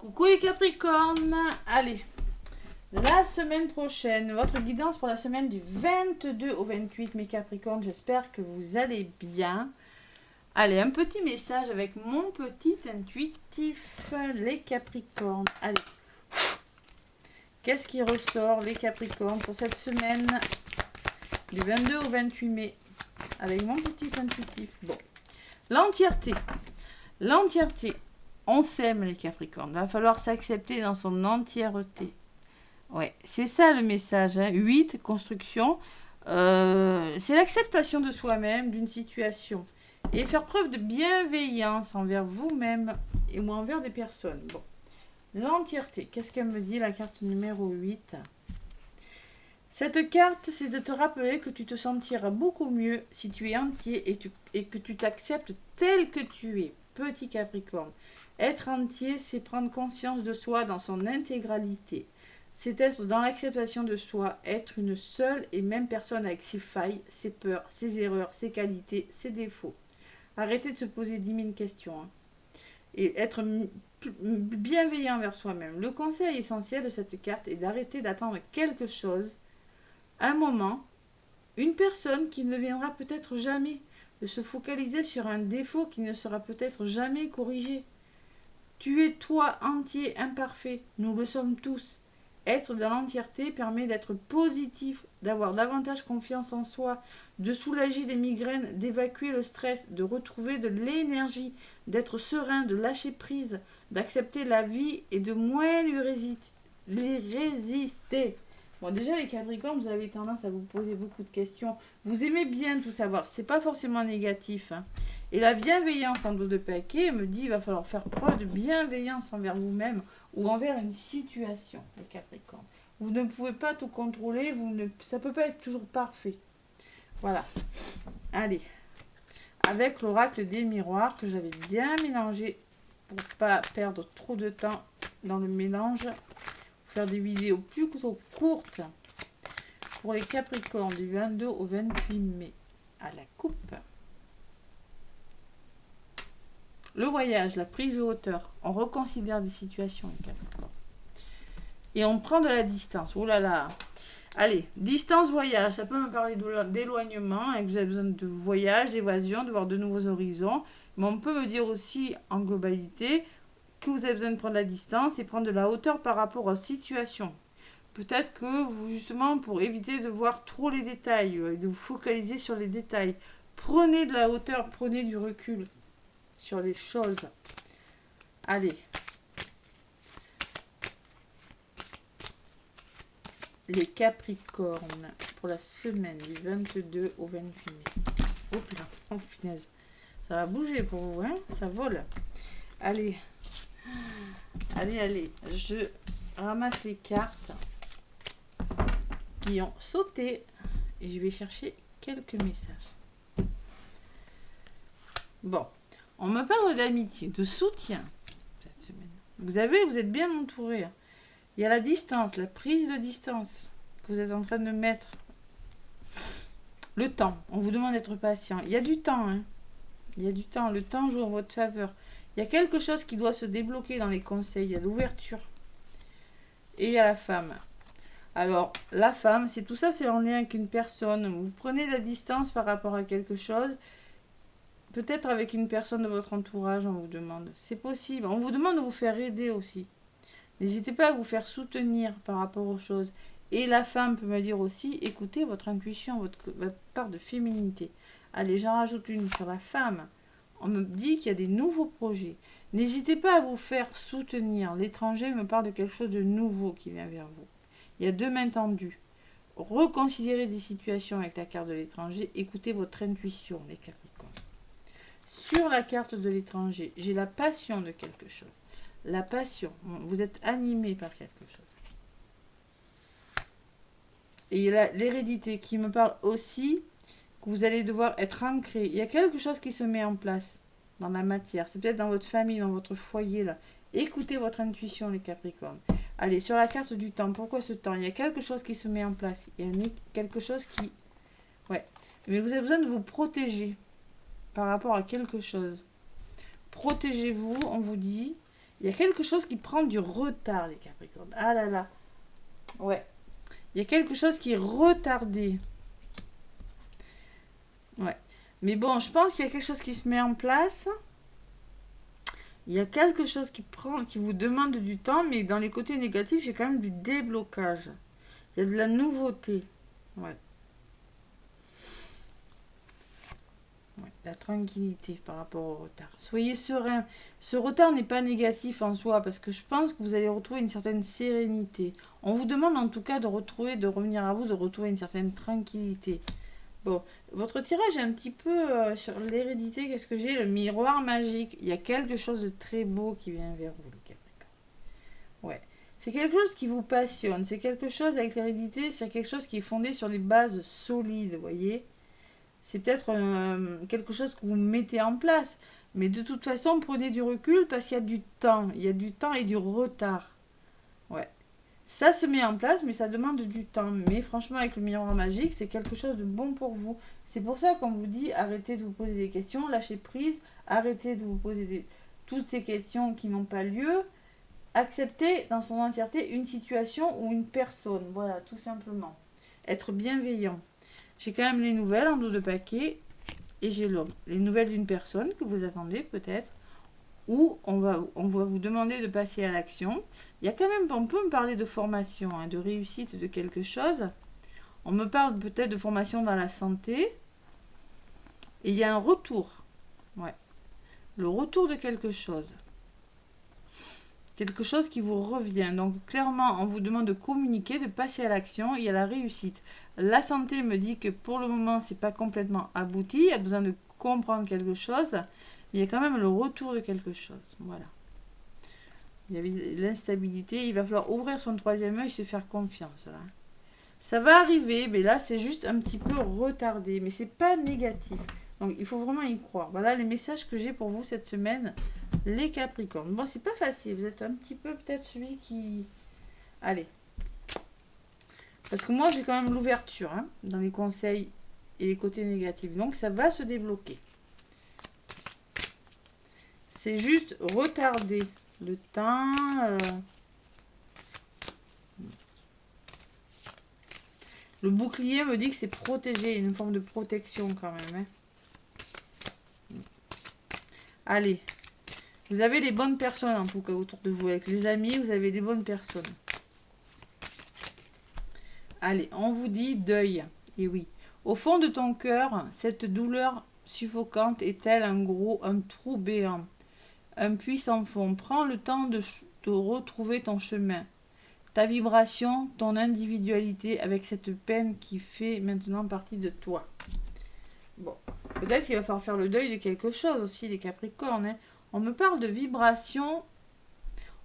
Coucou les Capricornes. Allez, la semaine prochaine, votre guidance pour la semaine du 22 au 28, mes Capricornes. J'espère que vous allez bien. Allez, un petit message avec mon petit intuitif, les Capricornes. Allez, qu'est-ce qui ressort, les Capricornes, pour cette semaine du 22 au 28 mai avec mon petit intuitif. Bon, l'entièreté. L'entièreté. On s'aime les Capricornes. Il va falloir s'accepter dans son entièreté. Ouais, c'est ça le message. 8, construction. C'est l'acceptation de soi-même, d'une situation. Et faire preuve de bienveillance envers vous-même ou envers des personnes. Bon. L'entièreté. Qu'est-ce qu'elle me dit, la carte numéro 8 ? Cette carte, c'est de te rappeler que tu te sentiras beaucoup mieux si tu es entier et que tu t'acceptes tel que tu es. Petit Capricorne. Être entier, c'est prendre conscience de soi dans son intégralité. C'est être dans l'acceptation de soi, être une seule et même personne avec ses failles, ses peurs, ses erreurs, ses qualités, ses défauts. Arrêtez de se poser 10 000 questions. Et être bienveillant envers soi-même. Le conseil essentiel de cette carte est d'arrêter d'attendre quelque chose, un moment, une personne qui ne viendra peut-être jamais, de se focaliser sur un défaut qui ne sera peut-être jamais corrigé. Tu es toi entier, imparfait, nous le sommes tous. Être dans l'entièreté permet d'être positif, d'avoir davantage confiance en soi, de soulager des migraines, d'évacuer le stress, de retrouver de l'énergie, d'être serein, de lâcher prise, d'accepter la vie et de moins lui résister. Bon, déjà, les Capricornes, vous avez tendance à vous poser beaucoup de questions. Vous aimez bien tout savoir. C'est pas forcément négatif. Et la bienveillance en dos de paquet me dit qu'il va falloir faire preuve de bienveillance envers vous-même ou envers une situation, les Capricornes. Vous ne pouvez pas tout contrôler. Ça ne peut pas être toujours parfait. Voilà. Allez. Avec l'oracle des miroirs que j'avais bien mélangé pour ne pas perdre trop de temps dans le mélange. Faire des vidéos plus courtes pour les Capricornes du 22 au 28 mai à la coupe. Le voyage, la prise de hauteur, on reconsidère des situations les Capricornes. Et on prend de la distance. Oh là là. Allez, distance, voyage, ça peut me parler d'éloignement, et que vous avez besoin de voyage, d'évasion, de voir de nouveaux horizons. Mais on peut me dire aussi en globalité que vous avez besoin de prendre la distance et prendre de la hauteur par rapport aux situations. Peut-être que vous, justement, pour éviter de voir trop les détails, de vous focaliser sur les détails, prenez de la hauteur, prenez du recul sur les choses. Allez. Les Capricornes pour la semaine du 22 au 28 mai. Oh putain, oh punaise. Ça va bouger pour vous, hein? Ça vole. Allez. Allez, je ramasse les cartes qui ont sauté et je vais chercher quelques messages. Bon, on me parle d'amitié, de soutien cette semaine. Vous êtes bien entouré. Il y a la distance, la prise de distance que vous êtes en train de mettre. Le temps, on vous demande d'être patient. Il y a du temps, hein. Il y a du temps, le temps joue en votre faveur. Il y a quelque chose qui doit se débloquer dans les conseils. Il y a l'ouverture. Et il y a la femme. Alors, la femme, c'est tout ça, c'est en lien avec une personne. Vous prenez la distance par rapport à quelque chose. Peut-être avec une personne de votre entourage, on vous demande. C'est possible. On vous demande de vous faire aider aussi. N'hésitez pas à vous faire soutenir par rapport aux choses. Et la femme peut me dire aussi, écoutez votre intuition, votre part de féminité. Allez, j'en rajoute une sur la femme. On me dit qu'il y a des nouveaux projets. N'hésitez pas à vous faire soutenir. L'étranger me parle de quelque chose de nouveau qui vient vers vous. Il y a deux mains tendues. Reconsidérez des situations avec la carte de l'étranger. Écoutez votre intuition, les Capricornes. Sur la carte de l'étranger, j'ai la passion de quelque chose. La passion. Vous êtes animé par quelque chose. Et il y a l'hérédité qui me parle aussi que vous allez devoir être ancré. Il y a quelque chose qui se met en place dans la matière. C'est peut-être dans votre famille, dans votre foyer là. Écoutez votre intuition, les Capricornes. Allez, sur la carte du temps. Pourquoi ce temps? Il y a quelque chose qui se met en place. Il y a quelque chose qui... Ouais. Mais vous avez besoin de vous protéger par rapport à quelque chose. Protégez-vous, on vous dit. Il y a quelque chose qui prend du retard, les Capricornes. Ah là là. Ouais. Il y a quelque chose qui est retardé. Ouais. Mais bon, je pense qu'il y a quelque chose qui se met en place. Il y a quelque chose qui vous demande du temps, mais dans les côtés négatifs, j'ai quand même du déblocage. Il y a de la nouveauté. Ouais. Ouais, la tranquillité par rapport au retard. Soyez serein. Ce retard n'est pas négatif en soi, parce que je pense que vous allez retrouver une certaine sérénité. On vous demande en tout cas de revenir à vous, de retrouver une certaine tranquillité. Bon, votre tirage est un petit peu sur l'hérédité. Qu'est-ce que j'ai? Le miroir magique. Il y a quelque chose de très beau qui vient vers vous, les Capricornes. Ouais. C'est quelque chose qui vous passionne. C'est quelque chose avec l'hérédité, c'est quelque chose qui est fondé sur des bases solides, vous voyez. C'est peut-être quelque chose que vous mettez en place. Mais de toute façon, prenez du recul parce qu'il y a du temps. Il y a du temps et du retard. Ouais. Ça se met en place, mais ça demande du temps. Mais franchement, avec le miroir magique, c'est quelque chose de bon pour vous. C'est pour ça qu'on vous dit, arrêtez de vous poser des questions, lâchez prise, arrêtez de vous poser toutes ces questions qui n'ont pas lieu. Acceptez dans son entièreté une situation ou une personne. Voilà, tout simplement. Être bienveillant. J'ai quand même les nouvelles en dos de paquet et j'ai l'homme. Les nouvelles d'une personne que vous attendez peut-être, ou on va vous demander de passer à l'action. Il y a quand même, on peut me parler de formation, hein, de réussite de quelque chose. On me parle peut-être de formation dans la santé. Et il y a un retour. Ouais. Le retour de quelque chose. Quelque chose qui vous revient. Donc clairement, on vous demande de communiquer, de passer à l'action. Il y a la réussite. La santé me dit que pour le moment, c'est pas complètement abouti. Il y a besoin de comprendre quelque chose. Mais il y a quand même le retour de quelque chose. Voilà. Il y avait l'instabilité. Il va falloir ouvrir son troisième œil, se faire confiance. Là. Ça va arriver, mais là, c'est juste un petit peu retardé. Mais c'est pas négatif. Donc, il faut vraiment y croire. Voilà les messages que j'ai pour vous cette semaine. Les Capricornes. Bon, c'est pas facile. Vous êtes un petit peu peut-être celui qui... Allez. Parce que moi, j'ai quand même l'ouverture hein, dans les conseils et les côtés négatifs. Donc, ça va se débloquer. C'est juste retarder le temps. Le bouclier me dit que c'est protégé. Une forme de protection quand même. Hein. Allez. Vous avez les bonnes personnes en tout cas autour de vous. Avec les amis, vous avez les bonnes personnes. Allez, on vous dit deuil. Et oui. Au fond de ton cœur, cette douleur suffocante est-elle un trou béant, un puits sans fond. Prends le temps de retrouver ton chemin, ta vibration, ton individualité avec cette peine qui fait maintenant partie de toi. Bon, peut-être qu'il va falloir faire le deuil de quelque chose aussi, les Capricornes. Hein. On me parle de vibration.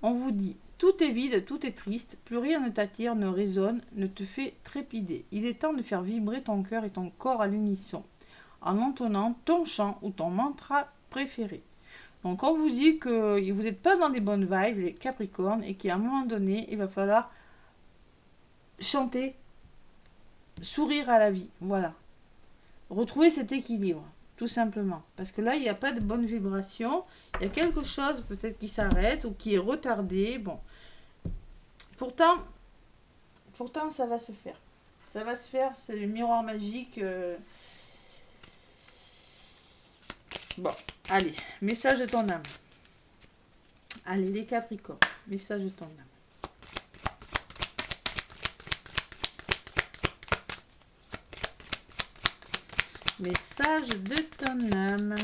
On vous dit, tout est vide, tout est triste, plus rien ne t'attire, ne résonne, ne te fait trépider. Il est temps de faire vibrer ton cœur et ton corps à l'unisson, en entonnant ton chant ou ton mantra préféré. Donc on vous dit que vous n'êtes pas dans des bonnes vibes, les Capricornes, et qu'à un moment donné, il va falloir chanter, sourire à la vie. Voilà. Retrouver cet équilibre. Tout simplement. Parce que là, il n'y a pas de bonne vibration. Il y a quelque chose peut-être qui s'arrête ou qui est retardé. Bon. Pourtant, ça va se faire. Ça va se faire. C'est le miroir magique. Bon. Allez. Message de ton âme. Allez, les Capricornes. Message de ton âme. Message de ton âme.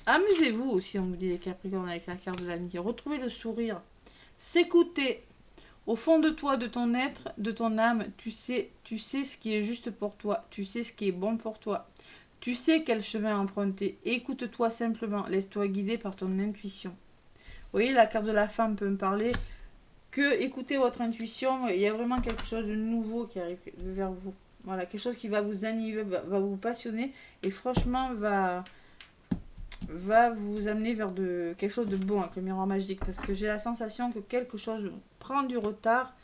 Amusez-vous aussi, on vous dit les Capricornes avec la carte de l'amitié. Retrouvez le sourire. S'écouter. Au fond de toi, de ton être, de ton âme, tu sais ce qui est juste pour toi. Tu sais ce qui est bon pour toi. Tu sais quel chemin emprunter. Écoute-toi simplement. Laisse-toi guider par ton intuition. Vous voyez, la carte de la femme peut me parler que écoutez votre intuition. Il y a vraiment quelque chose de nouveau qui arrive vers vous. Voilà, quelque chose qui va vous animer, va vous passionner et franchement va vous amener vers quelque chose de bon avec le miroir magique. Parce que j'ai la sensation que quelque chose prend du retard.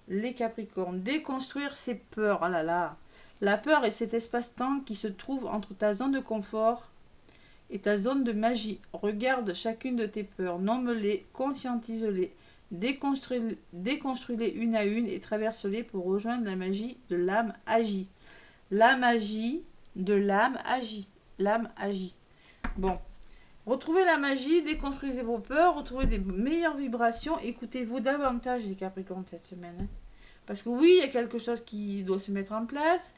Les Capricornes, déconstruire ses peurs. Oh là là, La peur est cet espace-temps qui se trouve entre ta zone de confort et ta zone de magie. Regarde chacune de tes peurs, nomme-les, conscientise-les, déconstruis-les une à une et traverse-les pour rejoindre la magie de l'âme agie. La magie de l'âme agie. L'âme agit. Bon. Retrouvez la magie, déconstruisez vos peurs, retrouvez des meilleures vibrations, écoutez-vous davantage les Capricornes cette semaine. Hein. Parce que oui, il y a quelque chose qui doit se mettre en place,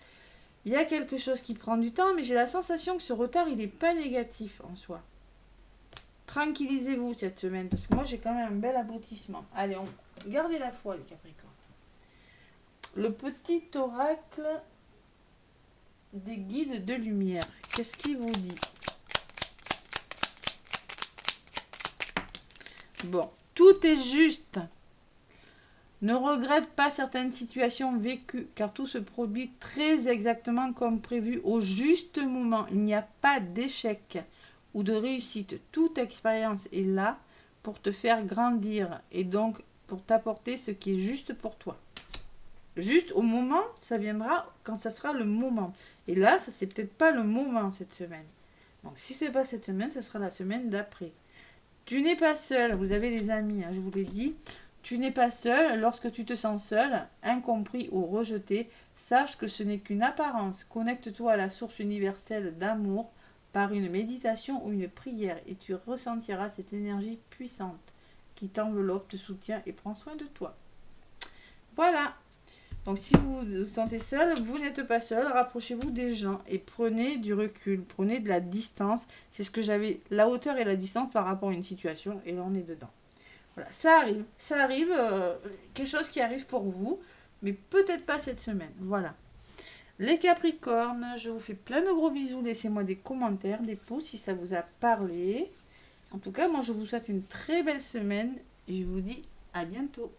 il y a quelque chose qui prend du temps, mais j'ai la sensation que ce retard, il n'est pas négatif en soi. Tranquillisez-vous cette semaine, parce que moi j'ai quand même un bel aboutissement. Allez, gardez la foi les Capricornes. Le petit oracle des guides de lumière, qu'est-ce qu'il vous dit ? Bon, tout est juste. Ne regrette pas certaines situations vécues, car tout se produit très exactement comme prévu au juste moment. Il n'y a pas d'échec ou de réussite. Toute expérience est là pour te faire grandir et donc pour t'apporter ce qui est juste pour toi. Juste au moment, ça viendra quand ça sera le moment. Et là, ça c'est peut-être pas le moment cette semaine. Donc si c'est pas cette semaine, ça sera la semaine d'après. Tu n'es pas seul, vous avez des amis, hein, je vous l'ai dit. Tu n'es pas seul lorsque tu te sens seul, incompris ou rejeté. Sache que ce n'est qu'une apparence. Connecte-toi à la source universelle d'amour par une méditation ou une prière et tu ressentiras cette énergie puissante qui t'enveloppe, te soutient et prend soin de toi. Voilà. Donc si vous vous sentez seul, vous n'êtes pas seul, rapprochez-vous des gens et prenez du recul, prenez de la distance. C'est ce que j'avais, la hauteur et la distance par rapport à une situation et là on est dedans. Voilà, ça arrive, quelque chose qui arrive pour vous, mais peut-être pas cette semaine. Voilà. Les Capricornes, je vous fais plein de gros bisous, laissez-moi des commentaires, des pouces si ça vous a parlé. En tout cas, moi je vous souhaite une très belle semaine et je vous dis à bientôt.